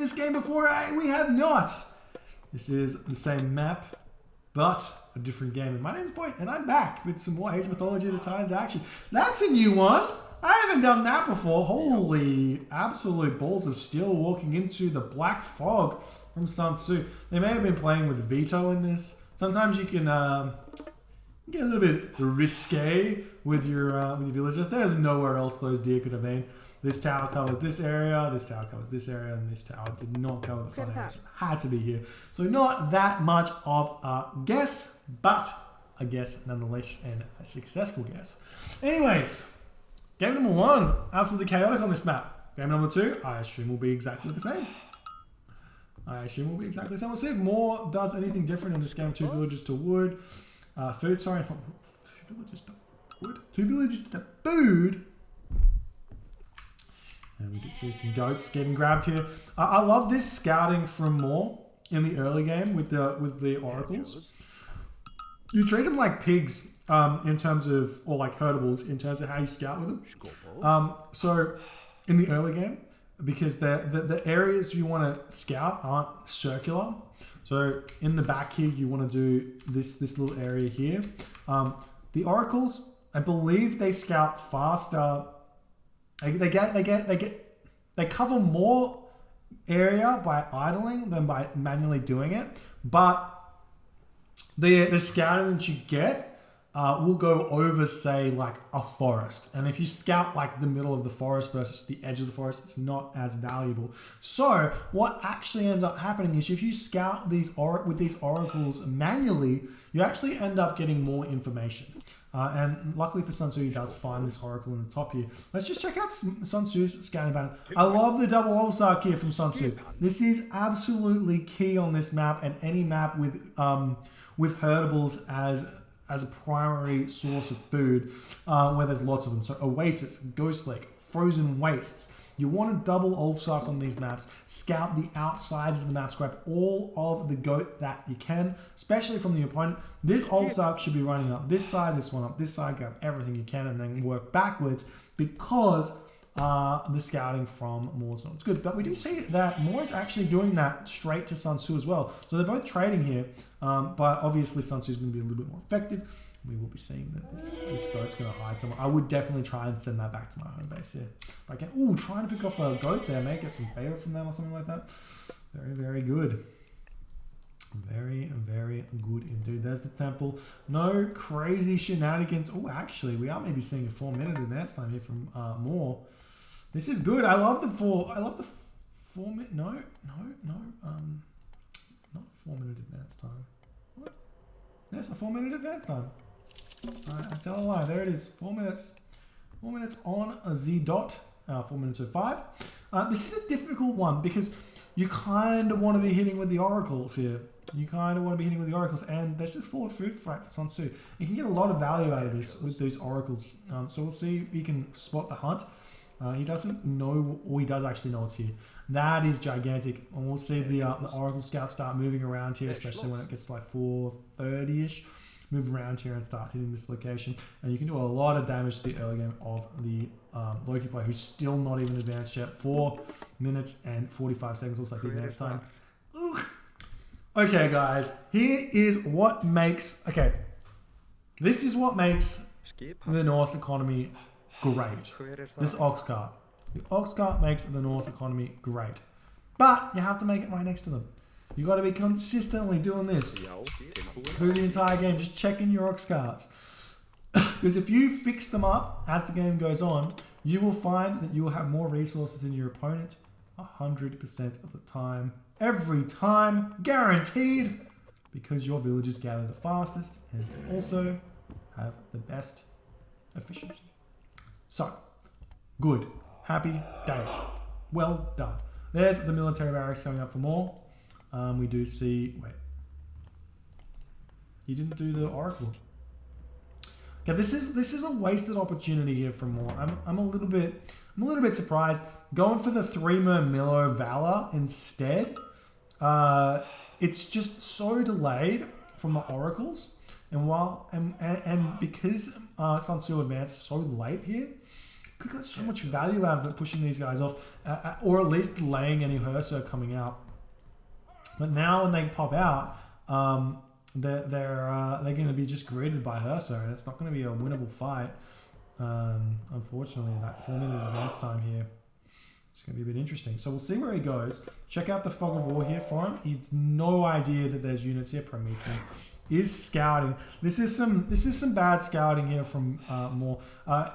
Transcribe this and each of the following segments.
this game before? We have not. This is the same map, but a different game. And my name's Boyd, and I'm back with some more Age of Mythology of the Titans action. That's a new one. I haven't done that before. Holy absolute balls of steel walking into the black fog from SunTzu. They may have been playing with veto in this. Sometimes you can get a little bit risque with your villagers. There's nowhere else those deer could have been. This tower covers this area, this tower covers this area, and this tower did not cover the front area, so it had to be here. So not that much of a guess, but a guess nonetheless, and a successful guess. Anyways, game number 1, absolutely chaotic on this map. Game number 2, I assume will be exactly the same. We'll see if Moore does anything different in this game. 2 villages to wood. Food, sorry, not 2 villages to wood. 2 villages to food. And we can see some goats getting grabbed here. I love this scouting from Moore in the early game with the oracles. You treat them like pigs in terms of, or like herdables in terms of how you scout with them. So in the early game, because the areas you want to scout aren't circular. So in the back here, you want to do this little area here. The oracles, I believe they scout faster. They cover more area by idling than by manually doing it, but the scouting that you get will go over, say, like a forest. And if you scout like the middle of the forest versus the edge of the forest, it's not as valuable. So what actually ends up happening is if you scout with these oracles manually, you actually end up getting more information. And luckily for SunTzu, he does find this oracle in the top here. Let's just check out SunTzu's scouting pattern. I love the double Ulsark here from SunTzu. This is absolutely key on this map and any map with herdables as a primary source of food, where there's lots of them. So Oasis, Ghost Lake, Frozen Wastes. You want to double Ulfsark on these maps. Scout the outsides of the maps. Grab all of the goat that you can, especially from the opponent. This Ulfsark should be running up this side, this one up this side. Grab everything you can and then work backwards because the scouting from Moore's not good. But we do see that Moore is actually doing that straight to SunTzu as well. So they're both trading here, but obviously SunTzu is going to be a little bit more effective. We will be seeing that this goat's going to hide somewhere. I would definitely try and send that back to my home base here. If I can, trying to pick off a goat there, may get some favor from them or something like that. Very, very good. Very, very good indeed. There's the temple. No crazy shenanigans. Oh, actually, we are maybe seeing a 4-minute advance time here from Moore. This is good. I love the 4 minute. No. Not 4-minute advance time. What? Yes, a 4-minute advance time. I tell a lie. There it is. 4 minutes. 4 minutes on a Z dot. 4 minutes 05. This is a difficult one because you kind of want to be hitting with the oracles here. And this is full of food fight for SunTzu. You can get a lot of value out of this with these oracles. So we'll see if he can spot the hunt. He doesn't know, or he does actually know it's here. That is gigantic. And we'll see the Oracle Scouts start moving around here, especially when it gets to like 4:30-ish. Move around here and start hitting this location. And you can do a lot of damage to the early game of the Loki player, who's still not even advanced yet. 4 minutes and 45 seconds looks like the advance time. Ugh. Okay, guys. Here is what makes... Okay. This is what makes the Norse economy great. This ox cart. The ox cart makes the Norse economy great. But you have to make it right next to them. You got to be consistently doing this through the entire game, just checking your ox carts. Because if you fix them up as the game goes on, you will find that you will have more resources than your opponent 100% of the time. Every time, guaranteed, because your villagers gather the fastest and also have the best efficiency. So, good. Happy days. Well done. There's the military barracks coming up for more. We do see... Wait. He didn't do the oracle. Okay, this is a wasted opportunity here for more. I'm a little bit surprised. Going for the 3-mer Milo Valor instead. It's just so delayed from the oracles. And because SunTzu advanced so late here, Could get so much value out of it, pushing these guys off, or at least delaying any Herso coming out. But now when they pop out, they're going to be just greeted by Herso, and it's not going to be a winnable fight. Unfortunately, that 4-minute advance time here. It's going to be a bit interesting. So we'll see where he goes. Check out the Fog of War here for him. He's no idea that there's units here. Promethean is scouting. This is some bad scouting here from Moore.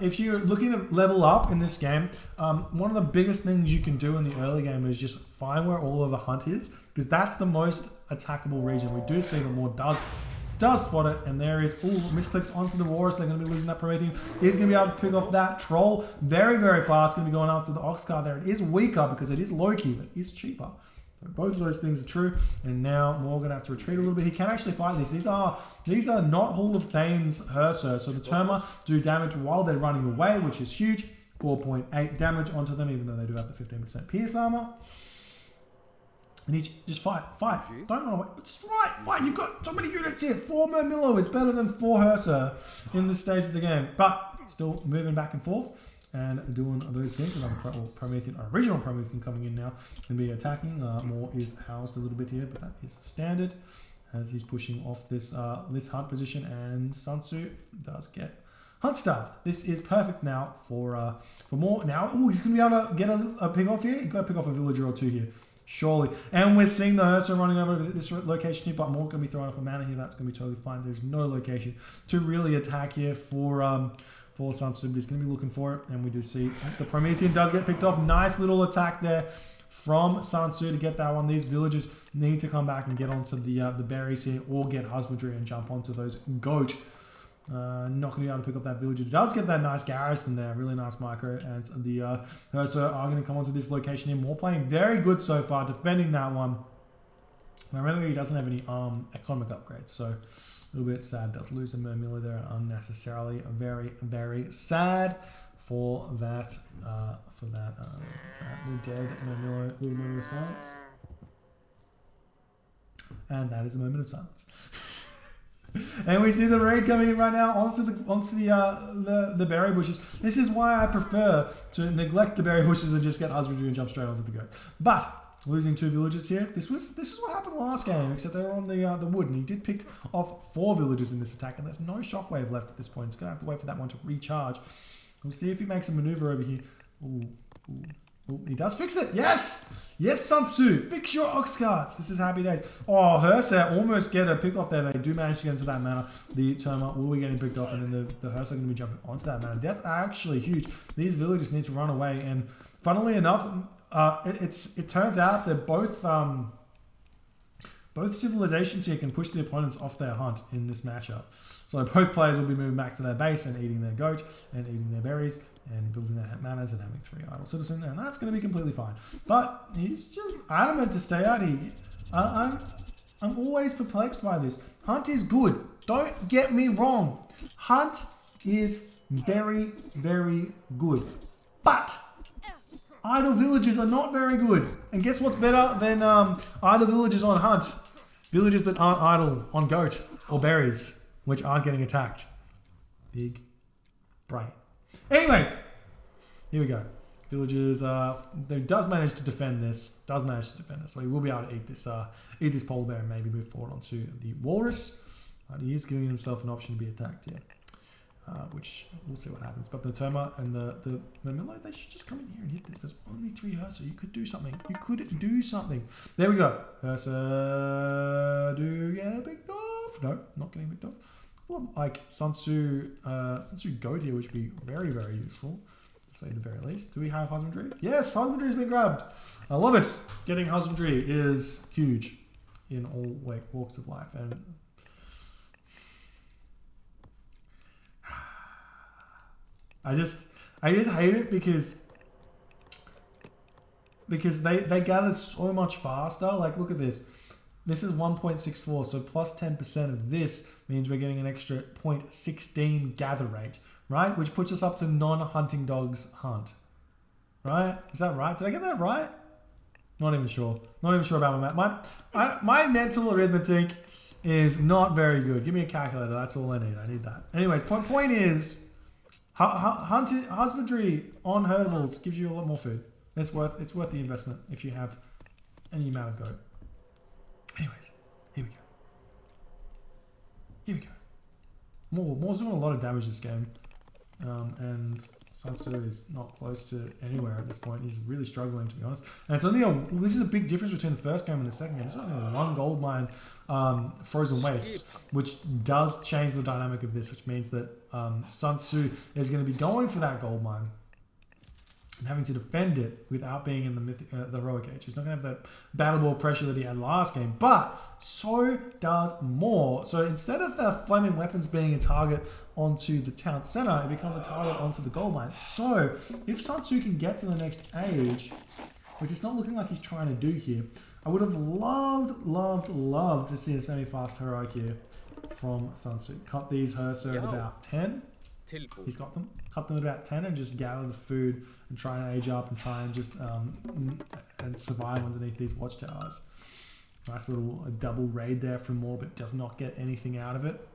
If you're looking to level up in this game, one of the biggest things you can do in the early game is just find where all of the hunt is, because that's the most attackable region. We do see that Moore does spot it, and there is, misclicks onto the Walrus. They're going to be losing that Promethean. He's going to be able to pick off that Troll very, very fast. Going to be going after the Oxcar there. It is weaker because it is Loki, but it is cheaper. So both of those things are true, and now Moore going to have to retreat a little bit. He can actually fight these. These are not Hall of Thane's Herso, so the Terma do damage while they're running away, which is huge. 4.8 damage onto them, even though they do have the 15% pierce armor. And he just fight. Don't run away. Just fight. You've got so many units here. 4 Murmillo is better than 4 Herso in this stage of the game. But still moving back and forth and doing those things. Another original Promethean coming in now and be attacking. Moore is housed a little bit here, but that is standard as he's pushing off this this hunt position. And SunTzu does get hunt starved. This is perfect now for Moore. Now, he's going to be able to get a pick off here. He's got to pick off a villager or two here. Surely. And we're seeing the Herso running over this location here, but Moore going to be throwing up a mana here. That's going to be totally fine. There's no location to really attack here for SunTzu, but he's going to be looking for it. And we do see the Promethean does get picked off. Nice little attack there from SunTzu to get that one. These villagers need to come back and get onto the berries here, or get husbandry and jump onto those goat. Not going to be able to pick up that villager. It does get that nice garrison there. Really nice micro. And the Herso are going to come onto this location here. Moore playing very good so far, defending that one. Now remember, he doesn't have any economic upgrades, so a little bit sad. Does lose a Murmillo there unnecessarily. Very, very sad for that. We're dead. Murmillo, little moment of silence. And that is a moment of silence. And we see the raid coming in right now onto the berry bushes. This is why I prefer to neglect the berry bushes and just get husbandry and jump straight onto the goat. But losing 2 villagers here. This is what happened last game, except they were on the wood, and he did pick off 4 villagers in this attack, and there's no shockwave left at this point. He's gonna have to wait for that one to recharge. We'll see if he makes a maneuver over here. Ooh. He does fix it. Yes, SunTzu, fix your ox carts. This is happy days. Oh, Herso almost get a pick off there. They do manage to get into that mana. The Terma will be getting picked off, and then the Herso are going to be jumping onto that mana. That's actually huge. These villagers need to run away, and funnily enough, it turns out that both civilizations here can push the opponents off their hunt in this matchup. So both players will be moving back to their base and eating their goat and eating their berries and building their manas and having 3 idle citizen, and that's going to be completely fine. But he's just adamant to stay out here. I'm always perplexed by this. Hunt is good. Don't get me wrong. Hunt is very, very good. But idle villages are not very good. And guess what's better than idle villages on hunt? Villages that aren't idle on goat or berries, which aren't getting attacked. Big brain. Anyways, here we go. Villagers, they does manage to defend this. So he will be able to eat this polar bear and maybe move forward onto the walrus. He is giving himself an option to be attacked here, which we'll see what happens. But the Terma and the Milo, they should just come in here and hit this. There's only 3 Herso. You could do something. There we go. Herso do get picked off. No, not getting picked off. Well, like SunTzu goat here, which would be very, very useful, to say the very least. Do we have husbandry? Yes, husbandry has been grabbed. I love it. Getting husbandry is huge in all walks of life. And I just hate it because they gather so much faster. Like, look at this. This is 1.64, so plus 10% of this means we're getting an extra 0.16 gather rate, right? Which puts us up to non-hunting dogs hunt, right? Is that right? Did I get that right? Not even sure. Not even sure about my math. My mental arithmetic is not very good. Give me a calculator. That's all I need. I need that. Anyways, point is, Husbandry on herdables gives you a lot more food. It's worth the investment if you have any amount of goat. Anyways, here we go. Here we go. Moore's doing a lot of damage this game. And SunTzu is not close to anywhere at this point. He's really struggling, to be honest. And it's only this is a big difference between the first game and the second game. It's only a 1 gold mine frozen wastes, which does change the dynamic of this, which means that SunTzu is going to be going for that gold mine and having to defend it without being in the heroic age. He's not going to have that battle ball pressure that he had last game, but so does more. So instead of the flaming weapons being a target onto the town center, it becomes a target onto the gold mine. So if SunTzu can get to the next age, which it's not looking like he's trying to do here, I would have loved to see a semi-fast heroic here from SunTzu. Cut these Herso at about 10. He's got them. Cut them at about 10 and just gather the food and try and age up and try and just and survive underneath these watchtowers. Nice little double raid there from Moore, but does not get anything out of it.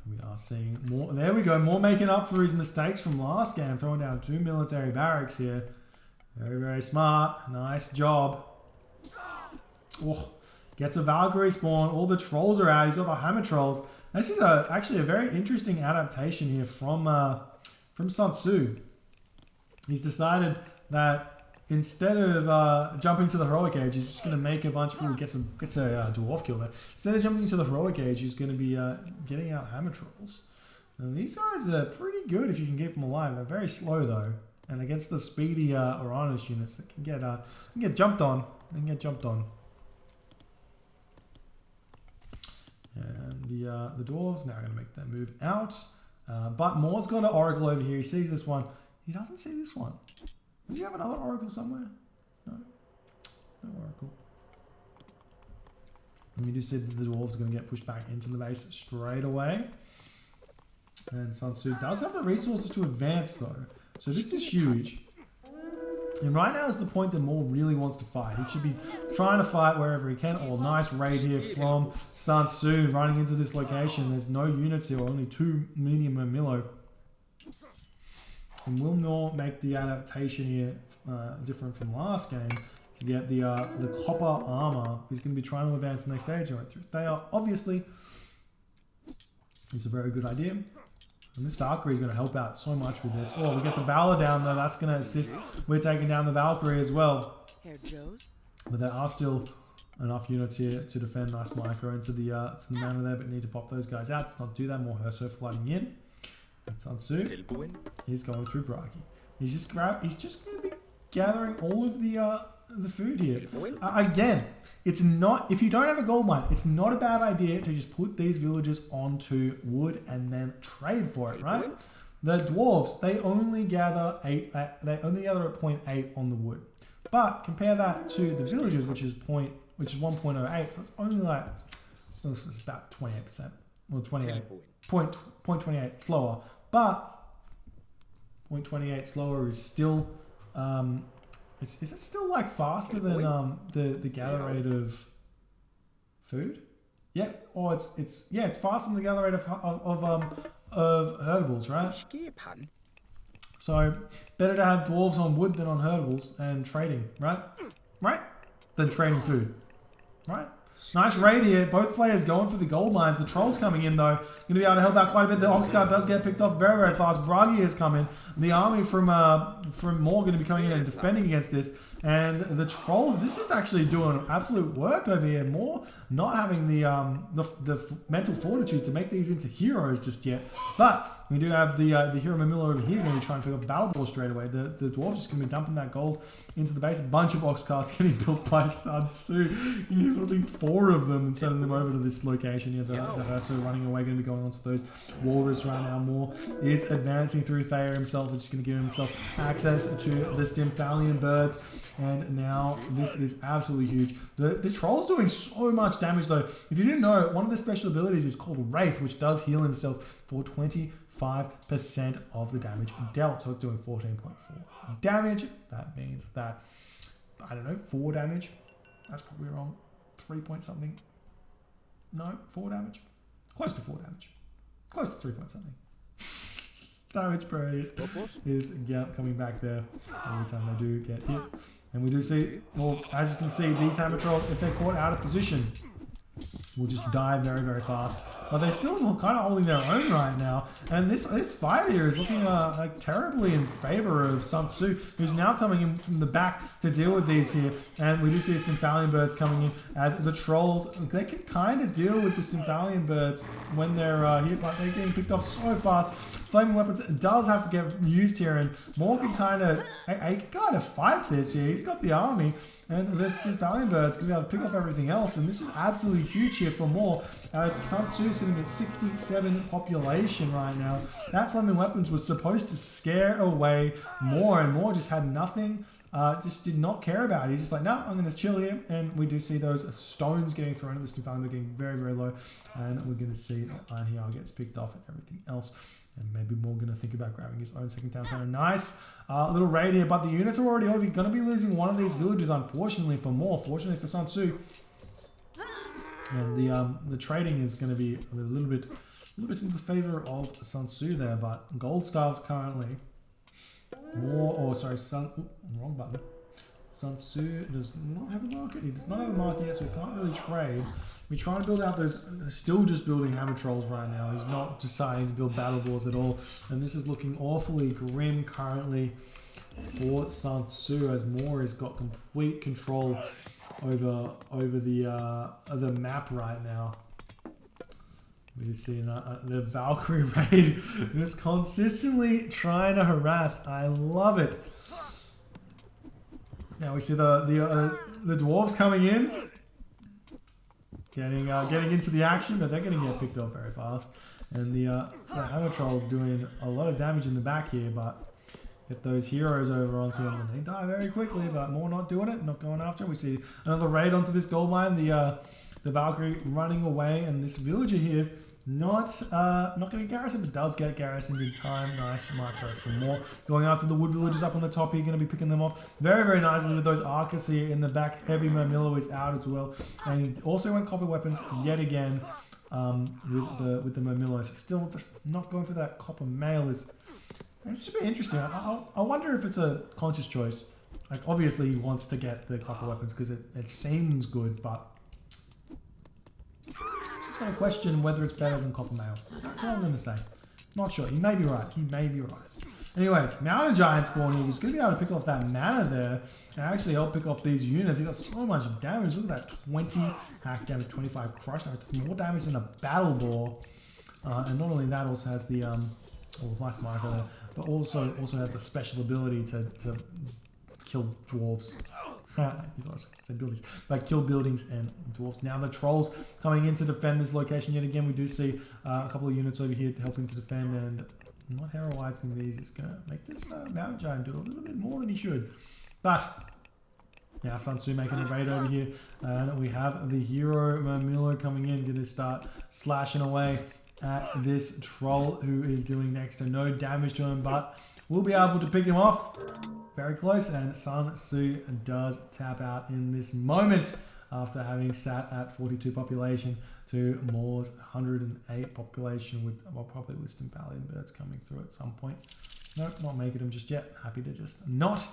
We are seeing more. There we go. Moore making up for his mistakes from last game, throwing down 2 military barracks here. Very, very smart. Nice job. Oh, gets a Valkyrie spawn. All the trolls are out. He's got the hammer trolls. This is actually a very interesting adaptation here from SunTzu. He's decided that instead of jumping to the heroic age, he's just going to make a bunch of... Ooh, gets a dwarf kill there. Instead of jumping to the heroic age, he's going to be getting out hammer trolls. And these guys are pretty good if you can keep them alive. They're very slow though. And against the speedy Oranos units that can get jumped on. They can get jumped on. And the dwarves now are going to make their move out. But Moore's got an oracle over here. He sees this one. He doesn't see this one. Does he have another oracle somewhere? No. No oracle. And you do see that the dwarves are going to get pushed back into the base straight away. And SunTzu does have the resources to advance though. So this is huge. And right now is the point that Moore really wants to fight. He should be trying to fight wherever he can. Oh, nice raid here from SunTzu running into this location. There's no units here, only 2 medium and Milo. And will Moore make the adaptation here different from last game to get the copper armor? He's going to be trying to advance the next stage. They are obviously. It's a very good idea. And this Valkyrie is going to help out so much with this. Oh, we get the Valor down though. That's going to assist. We're taking down the Valkyrie as well. But there are still enough units here to defend. Nice micro into the mana there, but need to pop those guys out. Let's not do that. More Herso flooding in. SunTzu. He's going through Bragi. He's just going to be gathering all of the food here. Again, it's not, if you don't have a gold mine, it's not a bad idea to just put these villages onto wood and then trade for it, right? The dwarves, they only gather at 0.8 on the wood. But compare that to the villages, which is 1.08, so it's only like, it's about 28%, or 28, 0.28 slower. But 0.28 slower is still, is it still like faster than the gather rate of food? Yeah, or it's faster than the gather rate of herdables, right? So better to have dwarves on wood than on herdables and trading, right? Right? Than trading food, right? Nice raid here. Both players going for the gold mines. The trolls coming in though. Going to be able to help out quite a bit. The Oxguard does get picked off very, very fast. Bragi has come in. The army from Moore going to be coming in and defending against this. And the trolls, this is actually doing absolute work over here. Moore not having the mental fortitude to make these into heroes just yet. But we do have the hero Mamilo over here going to be trying to pick up battle ball straight away. The dwarves just going to be dumping that gold into the base. A bunch of ox carts getting built by SunTzu. You're building 4 of them and sending them over to this location here. The Herso running away, going to be going onto those walrus right now. Moore is advancing through Thayer himself. It's just going to give himself access to the Stymphalian birds. And now this is absolutely huge. The troll's doing so much damage though. If you didn't know, one of the special abilities is called Wraith, which does heal himself for 25% of the damage dealt. So it's doing 14.4 damage. That means that, I don't know, 4 damage. That's probably wrong. 3 point something. No, 4 damage. Close to 4 damage. close to 3 point something. Damage per hit is coming back there every time they do get hit. And we do see, well, as you can see, these hammer trolls, if they're caught out of position, will just die very, very fast. But they're still kind of holding their own right now. And this fight here is looking like terribly in favor of SunTzu, who's now coming in from the back to deal with these here. And we do see Stymphalian birds coming in as the trolls. They can kind of deal with the Stymphalian birds when they're hit, but they're getting picked off so fast. Flaming weapons does have to get used here, and Moore can kind of fight this here. He's got the army. And the Stymphalian birds can be able to pick off everything else, and this is absolutely huge here for Moore. As SunTzu sitting at 67 population right now. That flaming weapons was supposed to scare away Moore, and Moore just had nothing. Just did not care about it. He's just like, no, I'm going to chill here. And we do see those stones getting thrown at the Stymphalian bird getting very, very low. And we're going to see that Iron Hero gets picked off and everything else. And maybe Moore going to think about grabbing his own second town center. Nice little raid here, but the units are already over. You're going to be losing one of these villages, unfortunately for Moore. Fortunately for SunTzu. And the trading is going to be a little bit in the favor of SunTzu there, but gold starved currently. Wrong button. SunTzu does not have a market. He does not have a market yet, so he can't really trade. We're trying to build out those, still just building hammer trolls right now. He's not deciding to build battle balls at all. And this is looking awfully grim currently for SunTzu, as Moore has got complete control over the map right now. We see the Valkyrie raid is consistently trying to harass. I love it. Now we see the dwarves coming in, getting into the action, but they're going to get picked off very fast. And the hammer trolls doing a lot of damage in the back here, but get those heroes over onto them and they die very quickly. But Moore not doing it, not going after it. We see another raid onto this gold mine. The Valkyrie running away, and this villager here not getting garrisoned, but does get garrisoned in time. Nice micro from Moore. Going after the wood villagers up on the top here, going to be picking them off very, very nicely with those archers here in the back. Heavy Murmillo is out as well, and he also went copper weapons yet again with the Murmillo. So still just not going for that copper mail is. It's super interesting. I wonder if it's a conscious choice. Like, obviously he wants to get the copper weapons because it seems good, but just going to question whether it's better than copper mail. That's all I'm going to say. Not sure. He may be right. He may be right. Anyways, Mountain Giant spawn here was going to be able to pick off that mana there and actually help pick off these units. He got so much damage. Look at that 20 hack damage, 25 crush damage. More damage than a battle ball. And not only that, also has the nice marker there, but also has the special ability to kill dwarves. Buildings, but kill buildings and dwarves. Now the trolls coming in to defend this location yet again. We do see a couple of units over here helping to defend, and not heroizing these is going to make this Mountain Giant do a little bit more than he should. But now SunTzu making a raid over here, and we have the hero Murmillo coming in, going to start slashing away at this troll who is doing next to no damage to him, but we'll be able to pick him off very close. And SunTzu does tap out in this moment after having sat at 42 population to Moore's 108 population with, well, probably with Stymphalian birds coming through at some point. Nope, not making them just yet. Happy to just not.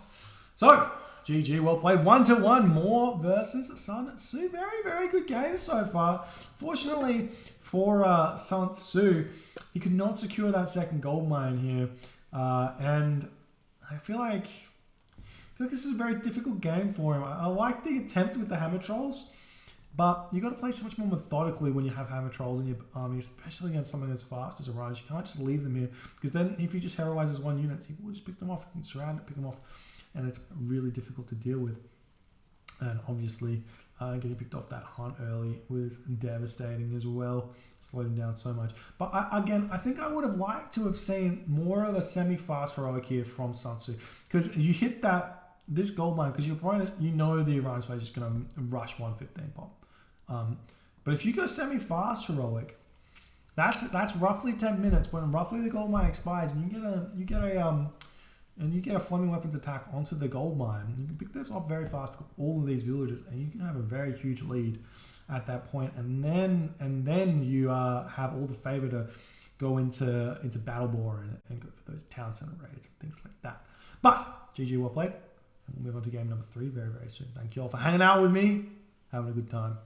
So, GG, well played. 1-1, Moore versus SunTzu. Very, very good game so far. Fortunately for SunTzu, he could not secure that second gold mine here. And I feel like this is a very difficult game for him. I like the attempt with the hammer trolls, but you got to play so much more methodically when you have hammer trolls in your army, especially against something as fast as Oranos. You can't just leave them here, because then if he just heroizes one unit, he will just pick them off. He can surround it, pick them off, and it's really difficult to deal with. And obviously, getting picked off that hunt early was devastating as well. Slowed him down so much. But again, I think I would have liked to have seen more of a semi-fast heroic here from SunTzu, because you hit this gold mine, because your opponent, you know the Oranos player is just going to rush 115 pop. But if you go semi-fast heroic, that's roughly 10 minutes. When roughly the gold mine expires, and you get a flaming weapons attack onto the gold mine, you can pick this off very fast, pick up all of these villagers, and you can have a very huge lead at that point. And then you have all the favor to go into Battleborn and go for those town center raids and things like that. But GG, well played. And we'll move on to game number 3 very, very soon. Thank you all for hanging out with me, having a good time.